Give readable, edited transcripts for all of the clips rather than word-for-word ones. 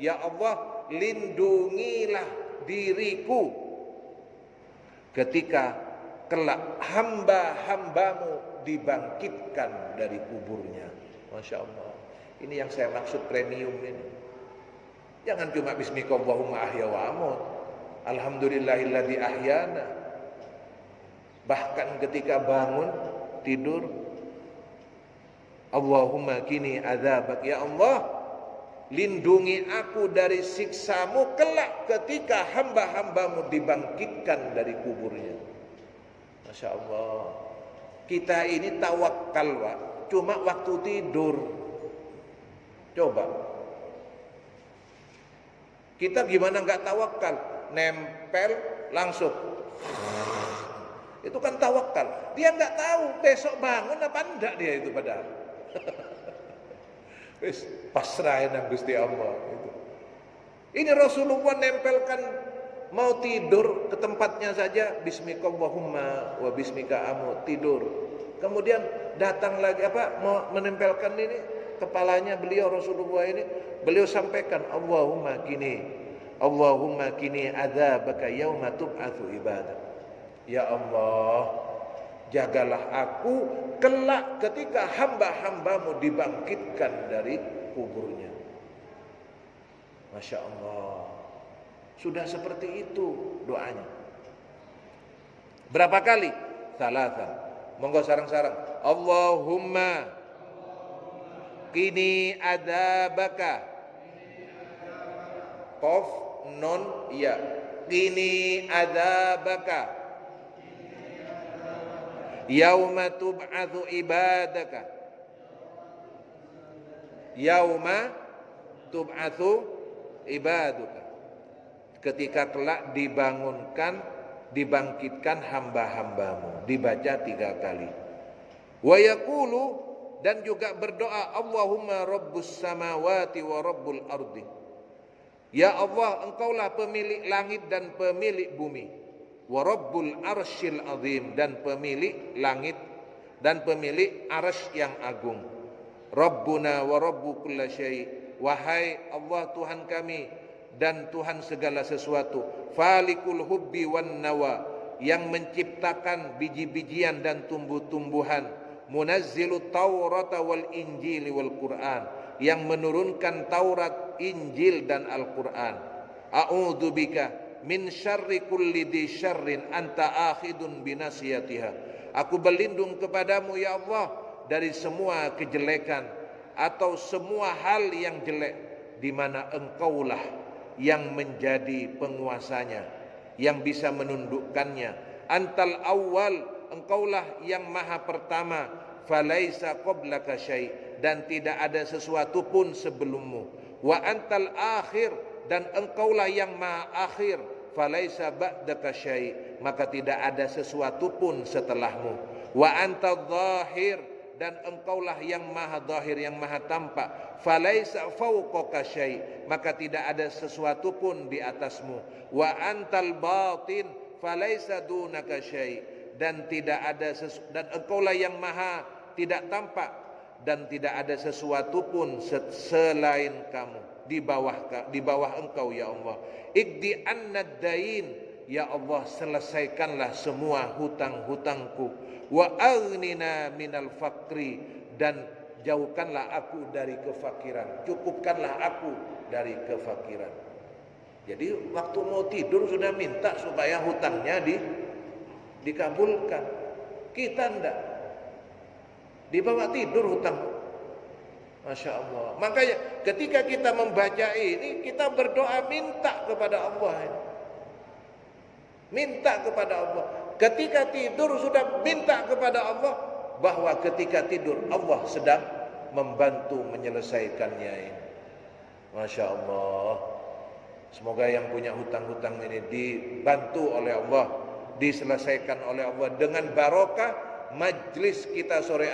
Ya Allah, lindungilah diriku ketika kelak hamba-hambamu dibangkitkan dari kuburnya. Masya Allah. Ini yang saya maksud premium ini. Jangan cuma bismika Allahumma ahya wa amut, alhamdulillahilladzi ahyana. Bahkan ketika bangun tidur, Allahumma kini adzabak, ya Allah, lindungi aku dari siksamu kelak ketika hamba-hambamu dibangkitkan dari kuburnya. Masya Allah. Kita ini tawakal, Pak, cuma waktu tidur. Coba kita gimana nggak tawakal? Nempel langsung. Itu kan tawakal. Dia nggak tahu besok bangun apa enggak dia itu padahal. Wis pasrahin nang Gusti Allah itu. Ini Rasulullah nempelkan mau tidur ke tempatnya saja, bismika Allahumma wa bismika amut, tidur. Kemudian datang lagi mau menempelkan ini kepalanya beliau Rasulullah ini, beliau sampaikan Allahumma kini adzabaka yauma tub'atsu ibadah. Ya Allah, jagalah aku kelak ketika hamba-hambamu dibangkitkan dari kuburnya. Masya Allah. Sudah seperti itu doanya. Berapa kali? Salatan. Monggo sarang-sarang. Allahumma qini adzabaka. Qaf non ya. Qini adzabaka. Yauma tub'atsu ibadaka. Yauma tub'atsu ibaduka. Ketika kelak dibangkitkan hamba-hambamu. Dibaca 3 kali. Wa yaqulu, dan juga berdoa, Allahumma rabbus samawati wa rabbul ardi. Ya Allah, engkaulah pemilik langit dan pemilik bumi. Wa rabbul arsyil azim, dan pemilik langit dan pemilik arsy yang agung. Rabbuna wa rabbu kulli syai'. Wahai Allah, Tuhan kami dan Tuhan segala sesuatu. Falikul hubbi wan nawa, yang menciptakan biji-bijian dan tumbuh-tumbuhan. Munazzilut Taurata wal Injil wal Quran, yang menurunkan Taurat, Injil dan Al-Quran. A'udzubika min syarri kulli dzi syarrin anta akhidun binasiyatiha. Aku berlindung kepadamu ya Allah dari semua kejelekan atau semua hal yang jelek, di mana engkaulah yang menjadi penguasanya, yang bisa menundukkannya. Antal awal, engkaulah yang maha pertama. Falaisa qablaka syai', dan tidak ada sesuatu pun sebelummu. Wa antal akhir, dan engkaulah yang maha akhir. Falaisa ba'daka syai', maka tidak ada sesuatu pun setelahmu. Wa antal zahir, dan engkaulah yang maha zahir, yang maha tampak. Falaisa fawqaka syai', maka tidak ada sesuatu pun di atasmu. Wa antal batin, falaisa dunaka syai', dan tidak ada dan engkaulah yang maha tidak tampak, dan tidak ada sesuatu pun selain kamu, di bawah engkau ya Allah. Iqdi annad dain, ya Allah, selesaikanlah semua hutang-hutangku. Wa aghnina minal faqri, dan jauhkanlah aku dari kefakiran, cukupkanlah aku dari kefakiran. Jadi waktu mau tidur sudah minta supaya hutangnya dikabulkan. Kita enggak, dibawa tidur hutang. Masya Allah. Makanya ketika kita membaca ini, kita berdoa minta kepada Allah ini. Minta kepada Allah. Ketika tidur sudah minta kepada Allah, bahwa ketika tidur Allah sedang membantu menyelesaikannya ini. Masya Allah. Semoga yang punya hutang-hutang ini dibantu oleh Allah, diselesaikan oleh Allah dengan barokah majlis kita sore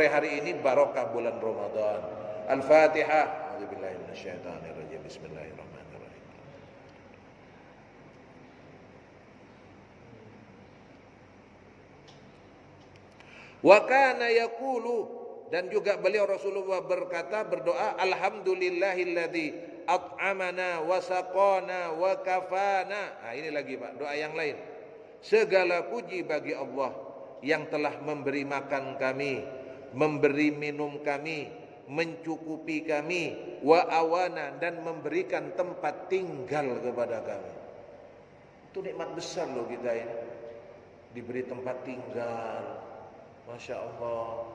hari ini, barokah bulan Ramadan. Al-Fatihah. A'udzubillahi minasyaitonirrajim. Bismillahirrahmanirrahim. Wa kana yaqulu, dan juga beliau Rasulullah berdoa, alhamdulillahilladzi at'amana wa saqana wa kafana. Nah, ini lagi Pak, doa yang lain. Segala puji bagi Allah yang telah memberi makan kami, memberi minum kami, mencukupi kami, wa awana, dan memberikan tempat tinggal kepada kami. Itu nikmat besar loh kita ini, diberi tempat tinggal. Masya Allah.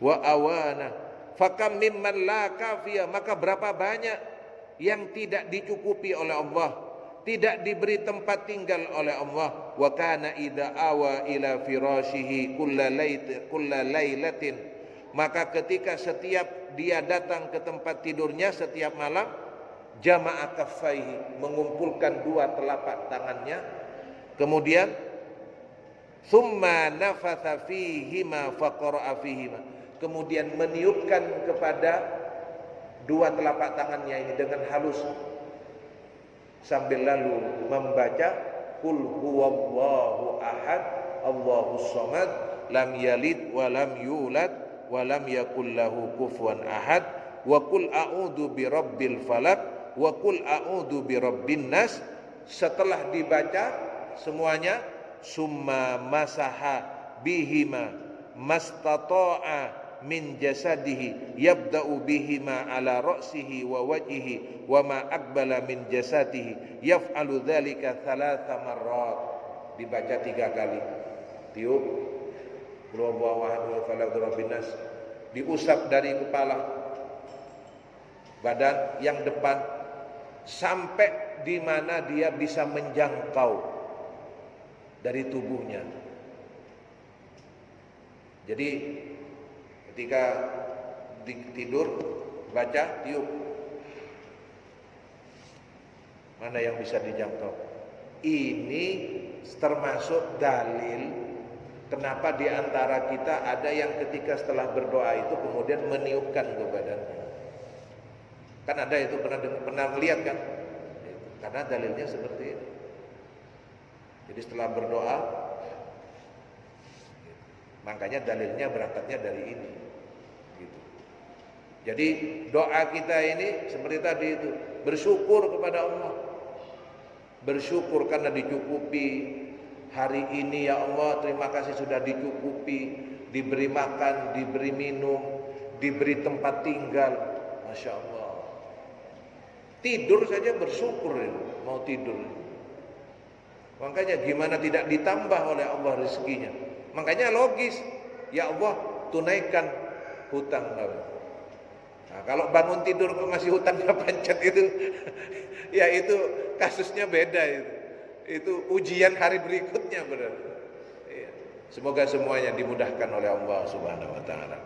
Wa awana fakam mimman la kafiya, maka berapa banyak yang tidak dicukupi oleh Allah, tidak diberi tempat tinggal oleh Allah. Wa kana idza awa ila firashihi kulla lailatin, maka ketika setiap dia datang ke tempat tidurnya setiap malam, jama'a kaffaihi, mengumpulkan dua telapak tangannya, kemudian thumma nafatha fihima faqara'a fihima, kemudian meniupkan kepada dua telapak tangannya ini dengan halus, sambil lalu membaca qul huwallahu ahad Allahus samad lam yalid wa lam yulad wa lam yakul lahu kufuwan ahad wa qul a'udzu birabbil falaq wa qul a'udzu birabbin nas. Setelah dibaca semuanya, summa masaha bihima mastata'a min jasadihi yabda'u bihima ala ra'sihi wa wajhihi wa ma aqbala min jasadihi yaf'alu dzalika thalatha marrat. Dibaca 3 kali, tiup qul huwallahu ahad wal falaq birabbin nas, diusap dari kepala, badan yang depan, sampai di mana dia bisa menjangkau dari tubuhnya. Jadi ketika tidur baca, tiup mana yang bisa dijangkau. Ini termasuk dalil kenapa di antara kita ada yang ketika setelah berdoa itu kemudian meniupkan ke badannya. Kan ada itu, pernah melihat kan? Karena dalilnya seperti ini. Jadi setelah berdoa, makanya dalilnya berangkatnya dari ini. Gitu. Jadi doa kita ini seperti tadi itu, bersyukur kepada Allah. Bersyukur karena dicukupi hari ini, ya Allah, terima kasih sudah dicukupi, diberi makan, diberi minum, diberi tempat tinggal. Masya Allah. Tidur saja bersyukur ya, mau tidur. Makanya gimana tidak ditambah oleh Allah rezekinya. Makanya logis, ya Allah tunaikan hutang kami. Nah, kalau bangun tidur kok masih hutangnya pancet itu, ya itu kasusnya beda itu. Itu ujian hari berikutnya berarti. Ya. Semoga semuanya dimudahkan oleh Allah Subhanahu wa taala.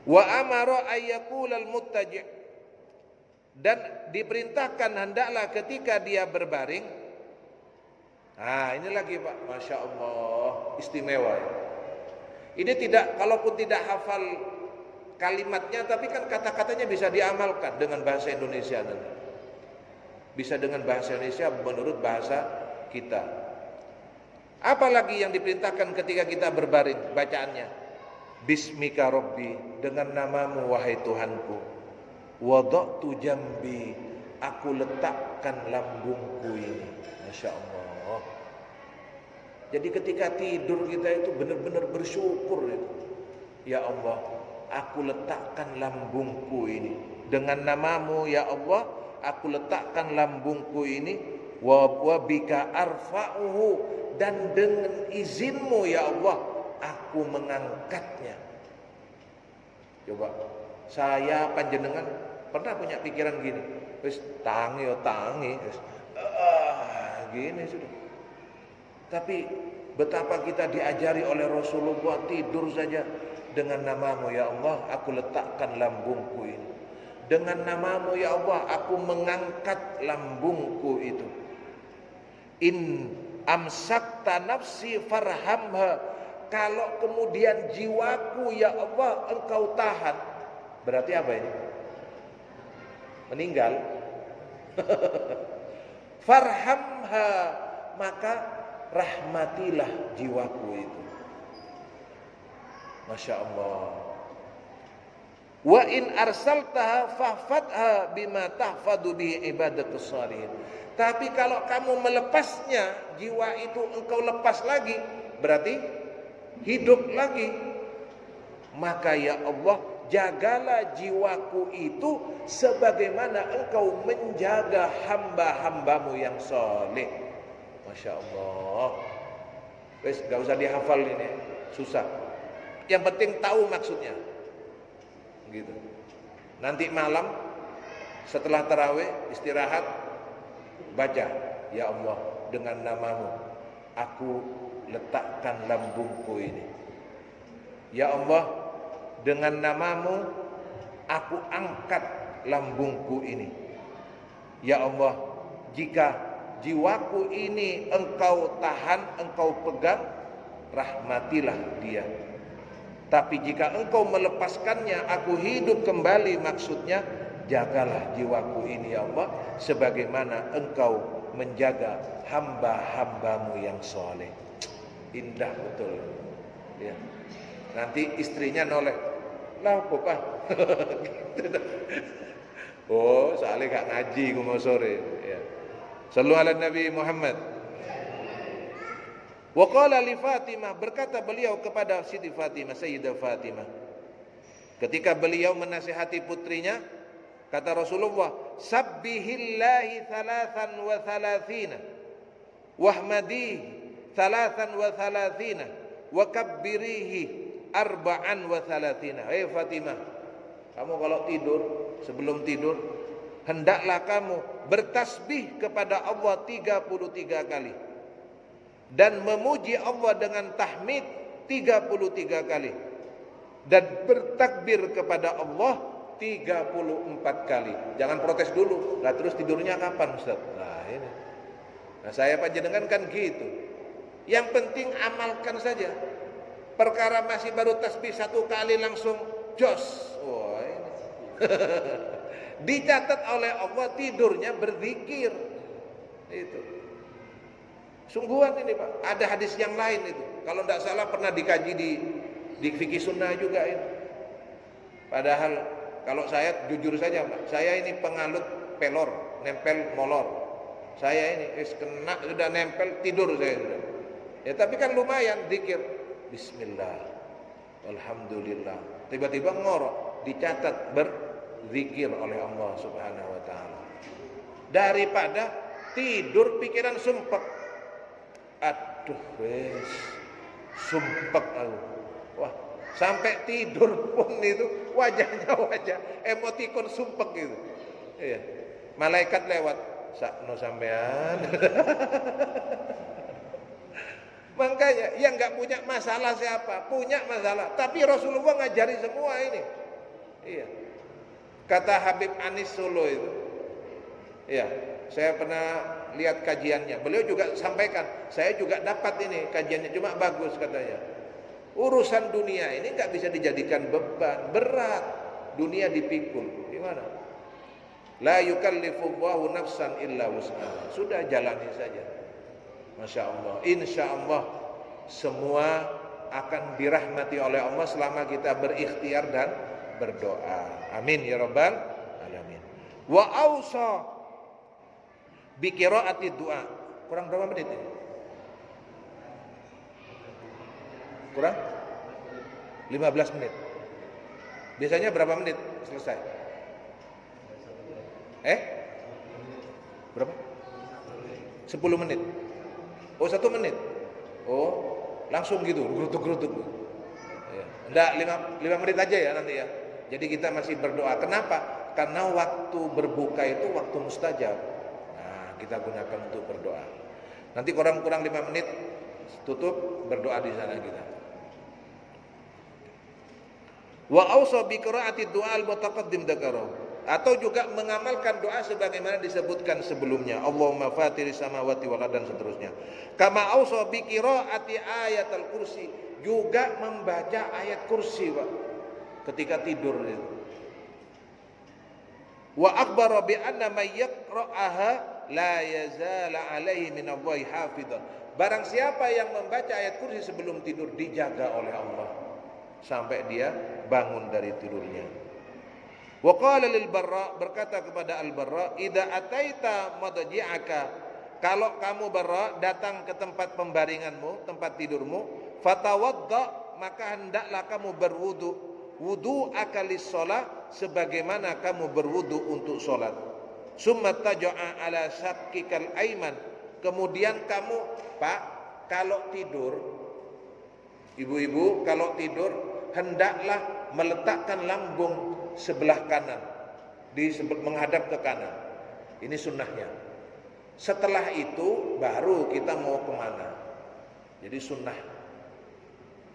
Wa amara ayyaqulal muttaji', dan diperintahkan hendaklah ketika dia berbaring. Nah, ini lagi Pak, Masya Allah, istimewa ya. Ini tidak, kalaupun tidak hafal kalimatnya, tapi kan kata-katanya bisa diamalkan dengan bahasa Indonesia nanti. Bisa dengan bahasa Indonesia menurut bahasa kita. Apalagi yang diperintahkan ketika kita berbaring bacaannya? Bismika Rabbi, dengan namamu wahai Tuhanku. Wada'tu jambi, aku letakkan lambungku ini. Masya Allah. Jadi ketika tidur kita itu benar-benar bersyukur itu. Ya Allah, aku letakkan lambungku ini. Dengan namamu ya Allah, aku letakkan lambungku ini. Wa bika arfa'uhu, dan dengan izinmu ya Allah, aku mengangkatnya. Coba, saya panjenengan pernah punya pikiran gini, wis tangi, gini sudah. Tapi betapa kita diajari oleh Rasulullah, tidur saja dengan namamu ya Allah, aku letakkan lambungku ini. Dengan namamu ya Allah, aku mengangkat lambungku itu. In amsakta nafsi farhamha, kalau kemudian jiwaku ya Allah engkau tahan, berarti apa ini? Meninggal. Farhamha, maka rahmatilah jiwaku itu. Masya Allah. Wa in arsaltaha fahfadha bima tahfadu bihi ibadatus shalihin. Tapi kalau kamu melepasnya, jiwa itu engkau lepas lagi, berarti hidup lagi. Maka ya Allah, jagalah jiwaku itu sebagaimana engkau menjaga hamba-hambamu yang soleh. Masya Allah. Wes, gak usah dihafal ini, susah. Yang penting tahu maksudnya. Gitu. Nanti malam setelah tarawih istirahat, baca, ya Allah, dengan namamu aku letakkan lambungku ini. Ya Allah, dengan namamu aku angkat lambungku ini. Ya Allah, jika jiwaku ini engkau tahan, engkau pegang, rahmatilah dia. Tapi jika engkau melepaskannya, aku hidup kembali, maksudnya jagalah jiwaku ini ya Allah, sebagaimana engkau menjaga hamba-hambamu yang soleh. Indah betul ya. Nanti istrinya noleh, lah apa pak? Gitu. Oh, soalnya gak ngaji mau sore ya. Sallu ala Nabi Muhammad. Wa qala li Fatimah, berkata beliau kepada Siti Fatimah, Sayyidah Fatimah, ketika beliau menasihati putrinya, kata Rasulullah, sabbihillahi thalathan wa thalathina wahmadihi thalathan wa thalathina wa kabbirihi arba'an wa thalathina. Hei Fatimah, kamu kalau tidur, sebelum tidur, hendaklah kamu bertasbih kepada Allah 33 kali dan memuji Allah dengan tahmid 33 kali dan bertakbir kepada Allah 34 kali. Jangan protes dulu, lah terus tidurnya kapan Ustaz? Nah ini, nah saya panjenengan kan gitu. Yang penting amalkan saja. Perkara masih baru tasbih 1 kali langsung jos. Wah ini dicatat oleh Allah tidurnya berzikir. Itu sungguhan ini Pak. Ada hadis yang lain itu, kalau tidak salah pernah dikaji di fikih sunnah juga ini. Padahal kalau saya jujur saja Pak, saya ini pengalut pelor, nempel molor. Saya ini kena sudah nempel, tidur saya sudah. Ya tapi kan lumayan zikir. Bismillah, alhamdulillah. Tiba-tiba ngorok, dicatat berzikir oleh Allah Subhanahu wa taala. Daripada tidur pikiran sumpek. Aduh wes, sumpek aku. Wah, sampai tidur pun itu wajahnya wajah emotikon sumpek gitu. Iya. Malaikat lewat, sakno sampean. Makanya yang nggak punya masalah siapa? Punya masalah. Tapi Rasulullah ngajari semua ini. Iya. Kata Habib Anis Solo itu. Iya, saya pernah lihat kajiannya. Beliau juga sampaikan, saya juga dapat ini kajiannya, cuma bagus katanya. Urusan dunia ini nggak bisa dijadikan beban, berat. Dunia dipikul. Gimana? La yukallifullahu nafsan illa wus'aha. Sudah jalani saja. Masya Allah, insya Allah semua akan dirahmati oleh Allah selama kita berikhtiar dan berdoa. Amin ya rabbal alamin. Wa ausa bi qiraati du'a. Kurang berapa menit ini? Kurang 15 menit. Biasanya berapa menit selesai? Berapa? 10 menit. Oh 1 menit. Oh langsung gitu, gerutuk-gerutuk. Ya. Enggak 5 menit aja ya nanti ya. Jadi kita masih berdoa. Kenapa? Karena waktu berbuka itu waktu mustajab. Nah kita gunakan untuk berdoa. Nanti kurang-kurang 5 menit tutup berdoa di sana kita. Wa ausa bi qiraati du'a al-mutaqaddim dzakarahu. Atau juga mengamalkan doa sebagaimana disebutkan sebelumnya. Allahumma fatiris samawati wal ardi dan seterusnya. Kama ausa bi qiraati ayatul kursi, juga membaca ayat kursi Pak ketika tidur itu. Wa akhbara bi anna may yaqra'aha la yazala alaihi min Allahi hafizan. Barang siapa yang membaca ayat kursi sebelum tidur dijaga oleh Allah. sampai dia bangun dari tidurnya. Wa qala lil Barra, berkata kepada Al Barra, idza ataita madji'aka, kalau kamu Barra datang ke tempat pembaringanmu, tempat tidurmu, fatawadda, maka hendaklah kamu berwudu, wudu akalis sholat, sebagaimana kamu berwudu untuk sholat. Summa taj'a ala sakkikal aiman, kemudian kamu Pak, kalau tidur, ibu-ibu kalau tidur hendaklah meletakkan lambung sebelah kanan, menghadap ke kanan. Ini sunnahnya. Setelah itu baru kita mau kemana. Jadi sunnah.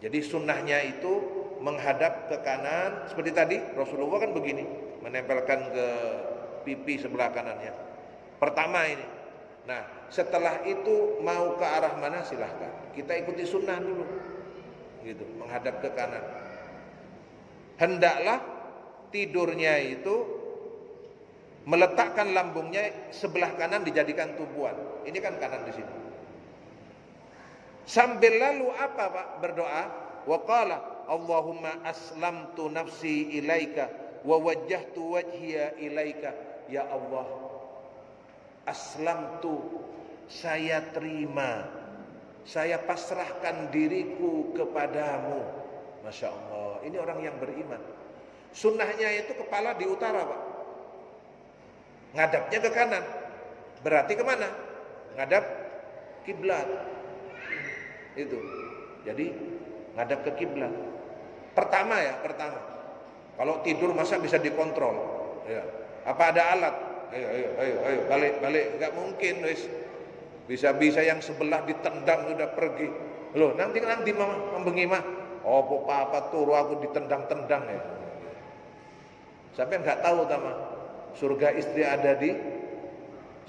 Jadi sunnahnya itu menghadap ke kanan. Seperti tadi Rasulullah kan begini, menempelkan ke pipi sebelah kanannya. Pertama ini. Nah setelah itu mau ke arah mana silahkan. Kita ikuti sunnah dulu. Gitu, menghadap ke kanan. Hendaklah tidurnya itu meletakkan lambungnya sebelah kanan dijadikan tumpuan. Ini kan kanan di sini. Sambil lalu apa Pak berdoa? Wa qala Allahumma aslamtu nafsi ilaika wa wajjahtu wajhiya ilaika. Ya Allah, aslamtu, saya terima, saya pasrahkan diriku kepadamu. Masya Allah, ini orang yang beriman. Sunnahnya itu kepala di utara Pak, ngadapnya ke kanan. Berarti kemana? Ngadap kiblat. Itu. Jadi ngadap ke kiblat. Pertama. Kalau tidur masa bisa dikontrol? Ya. Apa ada alat? Ayo, balik. Enggak mungkin, wis. Bisa-bisa yang sebelah ditendang sudah pergi. Loh, nanti mama membengi mah. Oh, papa turu aku ditendang-tendang ya. Sampai enggak tahu tama. Surga istri ada di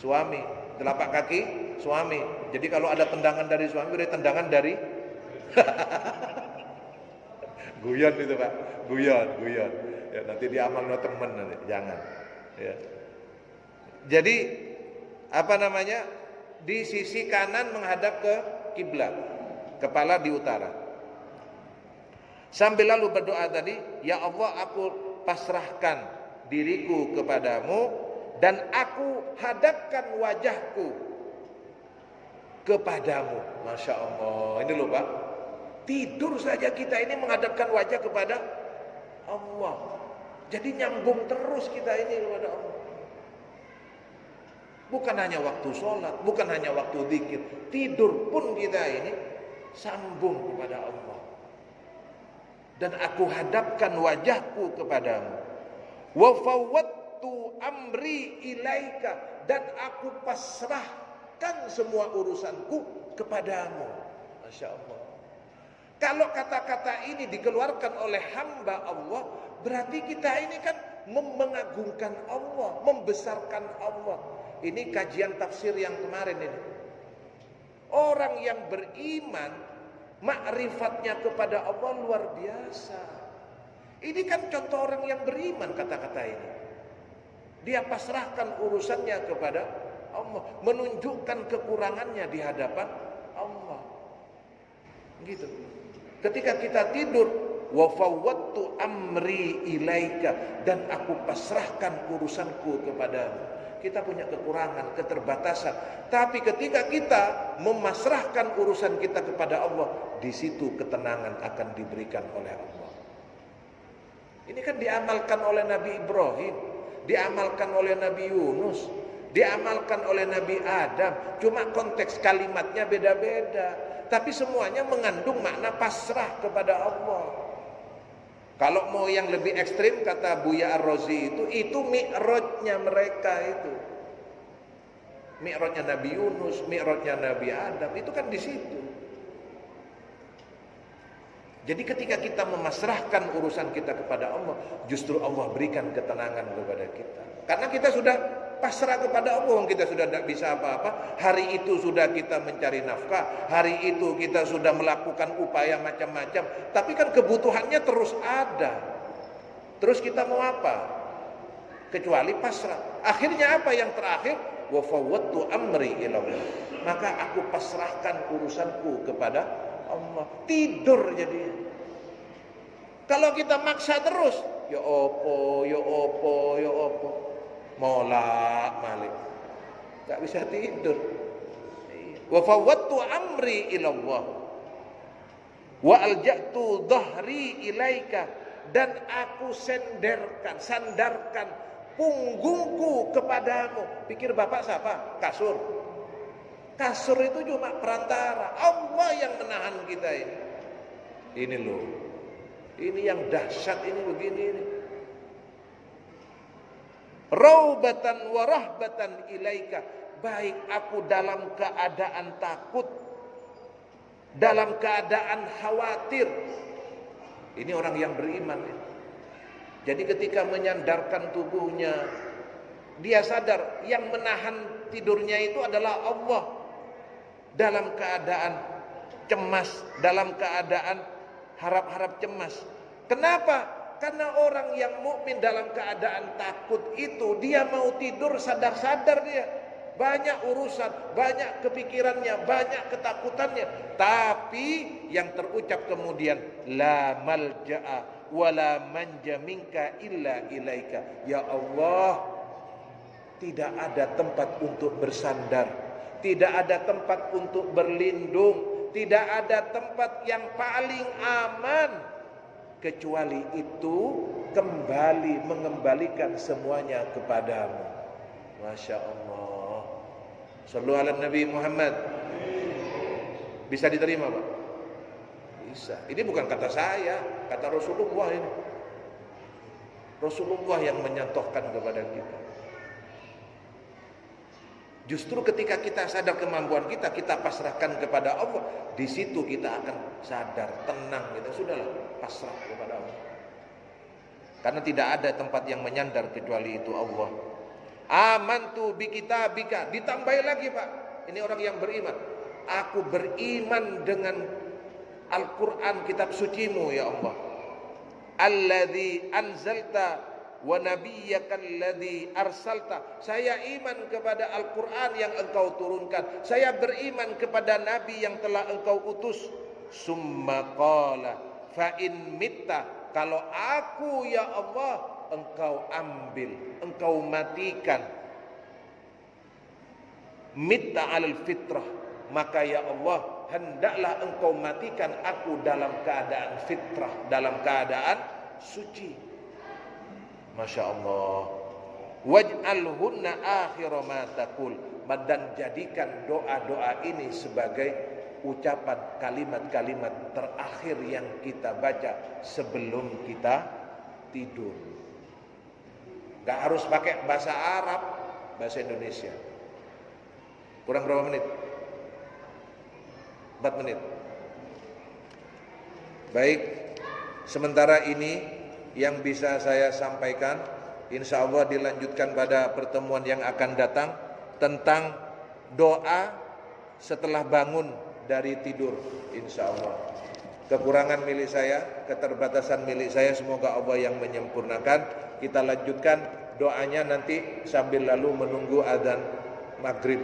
suami, telapak kaki suami. Jadi kalau ada tendangan dari suami, ada tendangan dari guyon itu Pak, guyon. Ya, nanti diamal no temen nanti, jangan. Ya. Jadi apa namanya? Di sisi kanan menghadap ke kiblat, kepala di utara. Sambil lalu berdoa tadi, ya Allah, aku pasrahkan diriku kepadamu dan aku hadapkan wajahku kepadamu. Masya Allah. Ini loh Pak, tidur saja kita ini menghadapkan wajah kepada Allah. Jadi nyambung terus kita ini kepada Allah. Bukan hanya waktu sholat, bukan hanya waktu zikir, tidur pun kita ini sambung kepada Allah. Dan aku hadapkan wajahku kepadamu. Wa fawwadtu amri ilaika, dan aku pasrahkan semua urusanku kepadamu. Masya Allah. Kalau kata-kata ini dikeluarkan oleh hamba Allah, berarti kita ini kan mengagungkan Allah, membesarkan Allah. Ini kajian tafsir yang kemarin ini. Orang yang beriman, ma'rifatnya kepada Allah luar biasa. Ini kan contoh orang yang beriman kata-kata ini. Dia pasrahkan urusannya kepada Allah, menunjukkan kekurangannya di hadapan Allah. Gitu. Ketika kita tidur, wa fawwadtu amri ilaika, dan aku pasrahkan urusanku kepadamu. Kita punya kekurangan, keterbatasan, tapi ketika kita memasrahkan urusan kita kepada Allah, di situ ketenangan akan diberikan oleh Allah. Ini kan diamalkan oleh Nabi Ibrahim, diamalkan oleh Nabi Yunus, diamalkan oleh Nabi Adam. Cuma konteks kalimatnya beda-beda, tapi semuanya mengandung makna pasrah kepada Allah. Kalau mau yang lebih ekstrim, kata Buya Ar-Razi itu mi'rajnya mereka itu. Mi'rajnya Nabi Yunus, mi'rajnya Nabi Adam, itu kan di situ. Jadi ketika kita memasrahkan urusan kita kepada Allah, justru Allah berikan ketenangan kepada kita. Karena kita sudah pasrah kepada Allah, kita sudah tidak bisa apa-apa. Hari itu sudah kita mencari nafkah, hari itu kita sudah melakukan upaya macam-macam, tapi kan kebutuhannya terus ada. Terus kita mau apa? Kecuali pasrah. Akhirnya apa yang terakhir? Wa fawwadtu amri ilallah. Maka aku pasrahkan urusanku kepada Allah. Tidur jadi. Kalau kita maksa terus, ya opo, ya opo, ya opo, molak malik, gak bisa tidur. Wa fawwadtu amri ila Allah wa alja'tu dhahri ilaika, dan aku sandarkan punggungku kepadamu. Pikir bapak siapa? Kasur. Kasur itu cuma perantara. Allah yang menahan kita ini. Ini loh. Ini yang dahsyat ini begini ini. Raubatan wa rahbatan ilaika, baik aku dalam keadaan takut, dalam keadaan khawatir. Ini orang yang beriman ya. Jadi ketika menyandarkan tubuhnya, dia sadar yang menahan tidurnya itu adalah Allah. Dalam keadaan cemas, dalam keadaan harap-harap cemas. Kenapa? Karena orang yang mukmin dalam keadaan takut itu, dia mau tidur sadar-sadar dia. Banyak urusan, banyak kepikirannya, banyak ketakutannya. Tapi yang terucap kemudian, la malja'a wa la manja minka illa ilaika. Ya Allah, tidak ada tempat untuk bersandar, tidak ada tempat untuk berlindung, tidak ada tempat yang paling aman kecuali itu kembali mengembalikan semuanya kepadamu. Masya Allah. Sallu ala Nabi Muhammad. Bisa diterima Pak? Bisa. Ini bukan kata saya, kata Rasulullah ini. Rasulullah yang menyantohkan kepada kita. Justru ketika kita sadar kemampuan kita, kita pasrahkan kepada Allah, di situ kita akan sadar, tenang gitu. Sudahlah, pasrah kepada Allah. Karena tidak ada tempat yang menyandar kecuali itu Allah. Amantu bi kitabika, ditambah lagi Pak. Ini orang yang beriman. Aku beriman dengan Al-Quran, kitab sucimu ya Allah. Alladzi anzalta wa nabiyyaka alladzi arsalta. Saya iman kepada Al-Quran yang engkau turunkan. Saya beriman kepada nabi yang telah engkau utus. Summa qala fa in mitta, kalau aku ya Allah engkau ambil, engkau matikan, mitta alal fitrah, maka ya Allah hendaklah engkau matikan aku dalam keadaan fitrah, dalam keadaan suci. Masya Allah. Waj'alhunna akhir ma taqul, dan jadikan doa-doa ini sebagai ucapan kalimat-kalimat terakhir yang kita baca sebelum kita tidur. Gak harus pakai bahasa Arab, bahasa Indonesia. Kurang berapa menit? 4 menit. Baik, sementara ini yang bisa saya sampaikan. Insya Allah dilanjutkan pada pertemuan yang akan datang tentang doa setelah bangun dari tidur. Insya Allah. Kekurangan milik saya, keterbatasan milik saya, semoga Allah yang menyempurnakan. Kita lanjutkan doanya nanti sambil lalu menunggu adzan maghrib.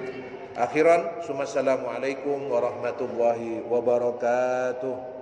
Akhiran, assalamualaikum warahmatullahi wabarakatuh.